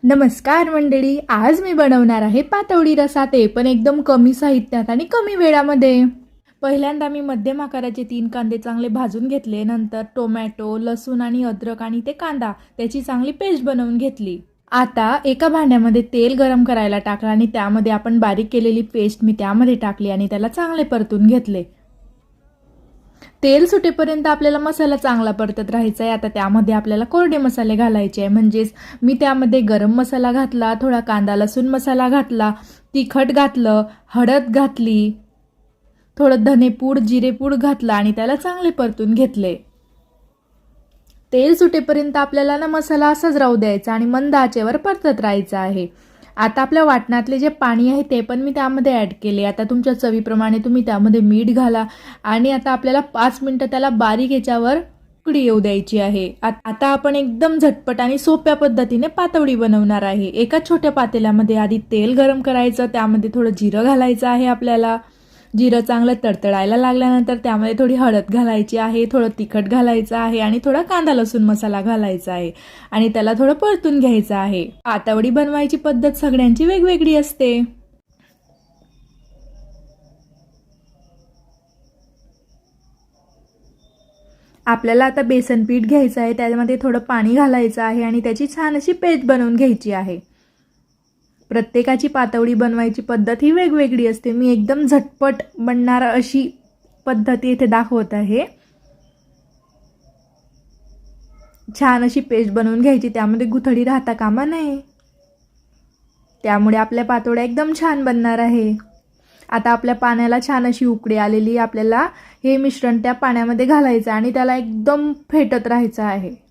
नमस्कार मंडळी, आज मी बनवणार आहे पातवडी रसा, ते पण एकदम कमी साहित्यात आणि कमी वेळामध्ये। पहिल्यांदा मी मध्यम आकाराचे 3 कांदे चांगले भाजून घेतले। नंतर टोमॅटो, लसूण आणि अद्रक आणि ते कांदा त्याची चांगली पेस्ट बनवून घेतली। आता एका भांड्यामध्ये तेल गरम करायला टाकलं आणि त्यामध्ये आपण बारीक केलेली पेस्ट मी त्यामध्ये टाकली आणि त्याला चांगले परतून घेतले। तेल सुटेपर्यंत आपल्याला मसाला चांगला परतत राहायचा आहे। आता त्यामध्ये आपल्याला कोरडे मसाले घालायचे आहे, म्हणजेच मी त्यामध्ये गरम मसाला घातला, थोडा कांदा लसूण मसाला घातला, तिखट घातलं, हळद घातली, थोडं धनेपूड जिरेपूड घातलं आणि त्याला चांगले परतून घेतले। तेल सुटेपर्यंत आपल्याला ना मसाला असाच राहू द्यायचा आणि मंद आचेवर परतत राहायचा आहे। आता आपल्या वाटणातले जे पाणी आहे ते पण मी त्यामध्ये ॲड केले। आता तुमच्या चवीप्रमाणे तुम्ही त्यामध्ये मीठ घाला आणि आता आपल्याला 5 मिनिटं त्याला बारीक याच्यावर उकळी येऊ द्यायची आहे। आता आपण एकदम झटपट आणि सोप्या पद्धतीने पातवडी बनवणार आहे। एका छोट्या पातेल्यामध्ये आधी तेल गरम करायचं, त्यामध्ये थोडं जिरं घालायचं आहे आपल्याला। जिरं चांगलं तडतडायला लागल्यानंतर त्यामध्ये थोडी हळद घालायची आहे, थोडं तिखट घालायचं आहे आणि थोडा कांदा लसूण मसाला घालायचा आहे आणि त्याला थोडं परतून घ्यायचं आहे। पातवडी बनवायची पद्धत सगळ्यांची वेगवेगळी असते। आपल्याला आता बेसन पीठ घ्यायचं आहे, त्यामध्ये थोडं पाणी घालायचं आहे आणि त्याची छान अशी पेस्ट बनवून घ्यायची आहे। प्रत्येकाची पातवडी बनवायची पद्धत ही वेगवेगळी असते। मी एकदम झटपट बनणार अशी पद्धत इथे दाखवत आहे। छान अशी पेस्ट बनवून घ्यायची, त्यामध्ये गुठळी राहता कामा नये, त्यामुळे आपल्या पातवड्या एकदम छान बनणार आहे। आता आपल्या पाण्याला छान अशी उकळी आलेली, आपल्याला हे मिश्रण त्या पाण्यामध्ये घालायचं आणि त्याला एकदम फेटत राहायचं आहे।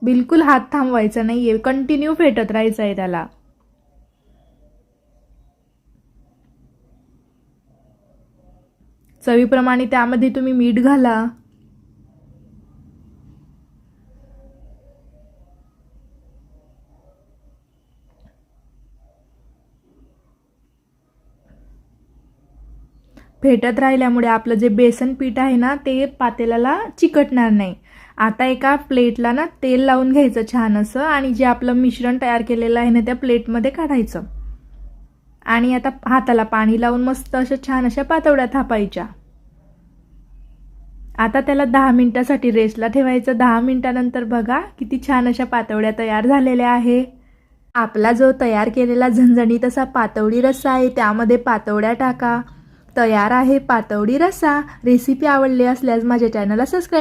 बिलकुल हात थांबवायचा नाहीये, कंटिन्यू फेटत राहायचं आहे त्याला। चवीप्रमाणे त्यामध्ये तुम्ही मीठ घाला। फेटत राहिल्यामुळे आपलं जे बेसन पीठ आहे ना ते पातेल्याला चिकटणार नाही। आता एका प्लेटला ना तेल लावून घ्यायचं छान असं आणि जे आपलं मिश्रण तयार केलेलं आहे ना त्या प्लेटमध्ये काढायचं आणि आता हाताला पाणी लावून मस्त अशा छान अशा पातवड्या थापायच्या। आता त्याला 10 मिनिटांसाठी रेस्टला ठेवायचं। 10 मिनिटांनंतर बघा किती छान अशा पातवड्या तयार झालेल्या आहे। आपला जो तयार केलेला झणझणीत असा पातवडी रस्सा आहे त्यामध्ये पातवड्या टाका। तयार आहे पातवडी रस्सा। रेसिपी आवडली असल्यास माझ्या चॅनलला सबस्क्राइब